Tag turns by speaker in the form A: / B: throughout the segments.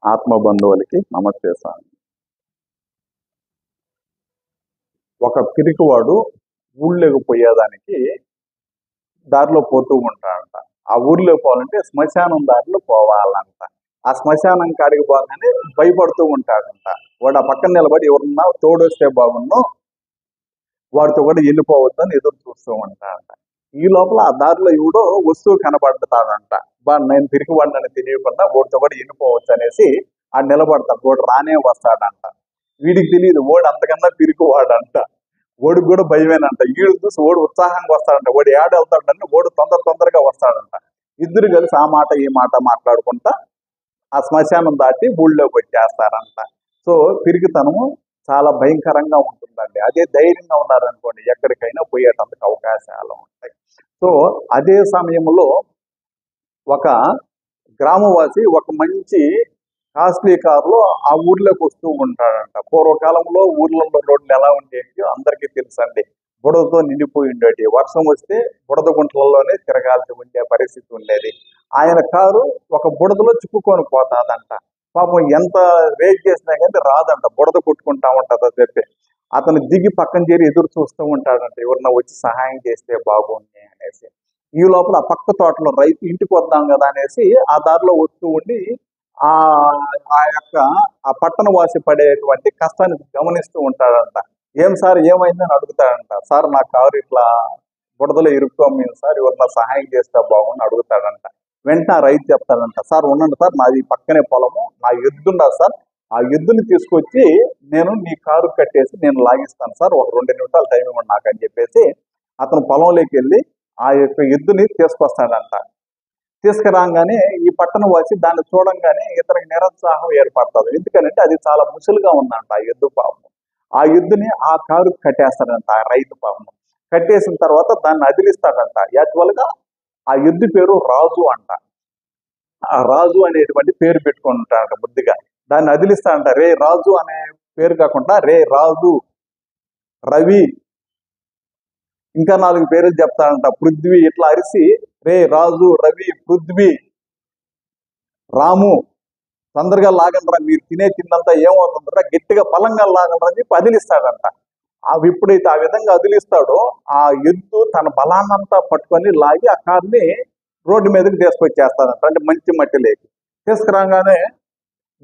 A: ఆత్మ బంధువులకి నమస్తే సార్. ఒక పిరికివాడు ఊళ్ళోకి పోయేదానికి దారిలో పోతూ ఉంటాడంట. ఆ ఊర్లో పోవాలంటే శ్మశానం దారిలో పోవాలంట. ఆ శ్మశానం కాడికి పోగానే భయపడుతూ ఉంటాడంట. వాడు ఆ పక్కన నిలబడి ఎవరన్నా తోడొస్తే బాగున్నో వాడితో కూడా వెళ్ళిపోవద్దని ఎదురు చూస్తూ ఉంటాడంట. ఈ లోపల ఆ దారిలో ఎవడో వస్తువు కనబడతాడంట. నేను పిరికివాడిని తెలియకుండా వాడితో కూడా వెళ్ళిపోవచ్చు అనేసి ఆ నిలబడతాడు. వాడు రానే వస్తాడంట. వీడికి తెలియదు ఓడు అంతకన్నా పిరికివాడంట. ఓడికి కూడా భయమేనంట. ఈడు చూసి ఓడు ఉత్సాహంగా వస్తాడంట. ఓడి ఏడు వెళ్తాడంటే ఓడు తొందరగా వస్తాడంట. ఇద్దరు కలిసి ఆ మాట ఈ మాట మాట్లాడుకుంటా ఆ శ్మశానం దాటి ఊళ్ళోకి వచ్చేస్తారంట. సో పిరికితనము చాలా భయంకరంగా ఉంటుందండి. అదే ధైర్యంగా ఉన్నారనుకోండి ఎక్కడికైనా పోయేటందుకు అవకాశాలు ఉంటాయి. సో అదే సమయంలో ఒక గ్రామవాసి ఒక మంచి కాస్ట్లీ కారులో ఆ ఊర్లోకి వస్తూ ఉంటాడంట. పూర్వకాలంలో ఊర్లలో రోడ్లు ఎలా ఉండేవి అందరికీ తెలుసండి. బుడదతో నిండిపోయి ఉండేటి. వర్షం వస్తే బుడద గుంటలలోనే తిరగాల్సి ఉండే పరిస్థితి ఉండేది. ఆయన కారు ఒక బుడదలో చిక్కుకొని పోతాదంట. పాపం ఎంత రేట్ చేసినా కానీ రాదంట. బుడద కొట్టుకుంటా ఉంటది అని చెప్పి అతను దిగి పక్కన చేరి ఎదురు చూస్తూ ఉంటాడంట. ఎవరన్నా వచ్చి సహాయం చేస్తే బాగుంది అనేసి. ఈ లోపల ఆ పక్క తోటలో రైతు ఇంటికి వద్దాం కదా అనేసి ఆ దారిలో వస్తూ ఉండి ఆ ఆ యొక్క ఆ పట్టణ వాసి పడేటువంటి కష్టాన్ని గమనిస్తూ ఉంటాడంట. ఏం సార్ ఏమైందని అడుగుతాడంట. సార్ నా కారు ఇట్లా బుడదలో ఇరుక్కోమేను సార్, ఎవరన్నా సహాయం చేస్తే బాగుంని అడుగుతాడంట. వెంటనే ఆ రైతు చెప్తాడంట, సార్ ఉండండి సార్, నాది పక్కనే పొలము, నా ఎద్దున్నా సార్, ఆ ఎద్దుని తీసుకొచ్చి నేను నీ కారు కట్టేసి నేను లాగిస్తాను సార్, ఒక 2 నిమిషాలు టైం ఇవ్వండి నాకు అని చెప్పేసి అతను పొలంలోకి వెళ్ళి ఆ యొక్క ఎద్దుని తీసుకొస్తాడంట. తీసుకురాగానే ఈ పట్టణ వాసి దాన్ని చూడంగానే ఇతనికి నిరుత్సాహం ఏర్పడుతుంది. ఎందుకంటే అది చాలా ముసులుగా ఉందంట ఆ ఎద్దు పాపం. ఆ ఎద్దుని ఆ కారు కట్టేస్తాడంట ఆ రైతు పాపం. కట్టేసిన తర్వాత దాన్ని అదిలిస్తాడంట. యాక్చువల్ గా ఆ ఎద్దు పేరు రాజు అంట. ఆ రాజు అనేటువంటి పేరు పెట్టుకొని ఉంటాడంట బుద్ధిగా. దాన్ని అదిలిస్తాడంట. రే రాజు అనే పేరు కాకుండా రే రాజు, రవి, ఇంకా 4 పేర్లు చెప్తాడంట. పృథ్వీ ఇట్లా అరిసి రే రాజు, రవి, పృథ్వీ, రాము తొందరగా లాగండ్రా, మీరు తినే తిన్నంతా ఏమవుతుందరా, గట్టిగా బలంగా లాగండ్రా అని చెప్పి అదిలిస్తాడంట. అవి ఎప్పుడైతే ఆ విధంగా అదిలిస్తాడో ఆ ఎద్దు తన బలాన్నంతా పట్టుకొని లాగి ఆ కార్ని రోడ్డు మీదకి తీసుకొచ్చేస్తాడంట. అంటే మంచి మట్టిలోకి తీసుకురాగానే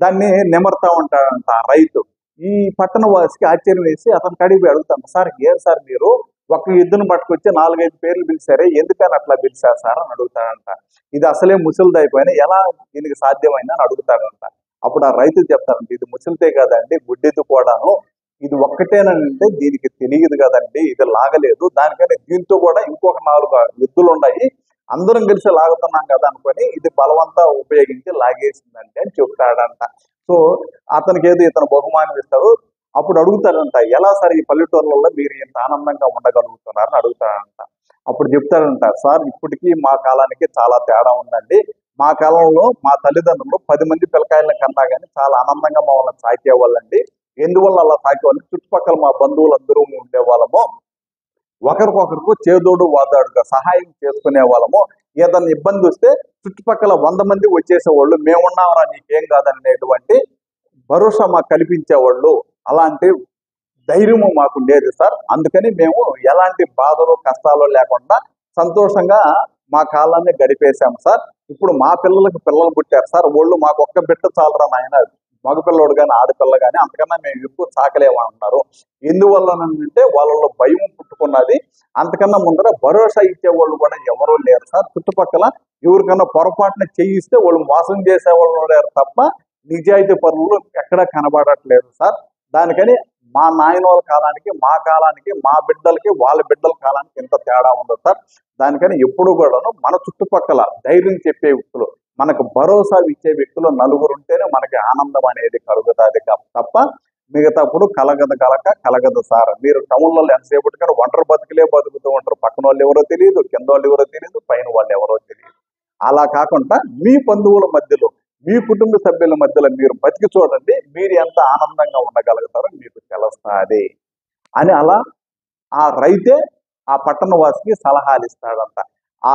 A: దాన్ని నిమర్తా ఉంటాడంట ఆ రైతు. ఈ పట్టణ వాసికి ఆశ్చర్యం వేసి అతను కడిగి అడుగుతాను, సార్ ఏం సార్ మీరు ఒక ఎద్దును పట్టుకొచ్చి 4-5 పేర్లు పిలిచారే, ఎందుకని అట్లా పిలిచారు సార్ అని అడుగుతాడంట. ఇది అసలే ముసలిదైపోయినా ఎలా దీనికి సాధ్యమైంది అని అడుగుతాడంట. అప్పుడు ఆ రైతు చెప్తాడంట, ఇది ముసలితే కదండి, గుడ్డెద్దు కూడాను, ఇది ఒక్కటేనంటే దీనికి తెలియదు కదండి, ఇది లాగలేదు, దానికని దీంతో కూడా ఇంకొక 4 ఎద్దులు ఉన్నాయి, అందరం కలిసి లాగుతున్నాం కదా అనుకొని ఇది బలవంతా ఉపయోగించి లాగేసిందంటే అని చెప్తాడంట. సో అతనికి ఏదో ఇతను బహుమానం ఇస్తాడు. అప్పుడు అడుగుతాడంట, ఎలా సార్ ఈ పల్లెటూర్లలో మీరు ఇంత ఆనందంగా ఉండగలుగుతున్నారని అడుగుతాడంట. అప్పుడు చెప్తాడంట, సార్ ఇప్పటికీ మా కాలానికి చాలా తేడా ఉందండి. మా కాలంలో మా తల్లిదండ్రులు 10 మంది పిల్లకాయలను కన్నా కానీ చాలా ఆనందంగా మమ్మల్ని సాకేవాళ్ళండి. ఎందువల్ల అలా సాకేవాళ్ళు, చుట్టుపక్కల మా బంధువులందరూ ఉండేవాళ్ళము, ఒకరికొకరికి చేదోడు వాదాడుగా సహాయం చేసుకునే వాళ్ళము. ఏదన్నా ఇబ్బంది వస్తే చుట్టుపక్కల 100 మంది వచ్చేసేవాళ్ళు, మేమున్నామరా నీకేం కాదనేటువంటి భరోసా మాకు కల్పించేవాళ్ళు. అలాంటి ధైర్యము మాకు లేదు సార్. అందుకని మేము ఎలాంటి బాధలు కష్టాలు లేకుండా సంతోషంగా మా కాలాన్ని గడిపేశాము సార్. ఇప్పుడు మా పిల్లలకు పిల్లలు పుట్టారు సార్, వాళ్ళు మాకు ఒక్క బిడ్డ చాలరా నాయన, మగపిల్లడు కానీ ఆడపిల్ల కానీ, అంతకన్నా మేము ఎక్కువ సాకలేమంటున్నారు. ఎందువల్లనంటే వాళ్ళలో భయం పుట్టుకున్నది. అంతకన్నా ముందర భరోసా ఇచ్చేవాళ్ళు కూడా ఎవరూ లేరు సార్. చుట్టుపక్కల ఎవరికన్నా పొరపాటున చేయిస్తే వాళ్ళు మోసం చేసేవాళ్ళు లేరు తప్ప నిజాయితీ పనులు ఎక్కడా కనబడట్లేదు సార్. దానికని మా నాయనోళ్ళ కాలానికి మా కాలానికి మా బిడ్డలకి వాళ్ళ బిడ్డల కాలానికి ఎంత తేడా ఉందో సార్. దానికని ఎప్పుడు కూడాను మన చుట్టుపక్కల ధైర్యం చెప్పే వ్యక్తులు, మనకు భరోసా ఇచ్చే వ్యక్తులు నలుగురు ఉంటేనే మనకి ఆనందం అనేది కలుగుతుంది తప్ప మిగతాప్పుడు కలగదు సార్. మీరు టౌన్లలో ఎంతసేపటి కానీ ఒంటరి బతుకులే బతుకుతూ ఉంటారు. పక్కన వాళ్ళు ఎవరో తెలియదు, కింద వాళ్ళు ఎవరో తెలియదు, పైన వాళ్ళు ఎవరో తెలియదు. అలా కాకుండా మీ బంధువుల మధ్యలో మీ కుటుంబ సభ్యుల మధ్యలో మీరు బతికి చూడండి, మీరు ఎంత ఆనందంగా ఉండగలుగుతారో మీకు తెలుస్తుంది అని అలా ఆ రైతే ఆ పట్టణ వాసికి సలహాలు ఇస్తాడంట. ఆ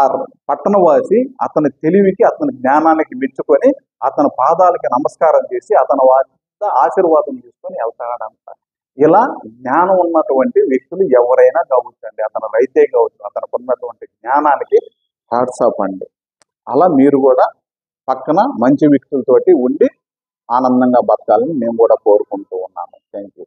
A: పట్టణవాసి అతని తెలివికి అతని జ్ఞానానికి మెచ్చుకొని అతని పాదాలకి నమస్కారం చేసి అతని వద్ద ఆశీర్వాదం తీసుకొని వెళ్తాడంట. ఇలా జ్ఞానం ఉన్నటువంటి వ్యక్తులు ఎవరైనా కావచ్చండి, అతను రైతే కావచ్చు, అతనికి ఉన్నటువంటి జ్ఞానానికి హ్యాట్సాప్ అండి. అలా మీరు కూడా పక్కన మంచి వ్యక్తులతోటి ఉండి ఆనందంగా బతకాలని మేము కూడా కోరుకుంటూ ఉన్నాము. Thank you.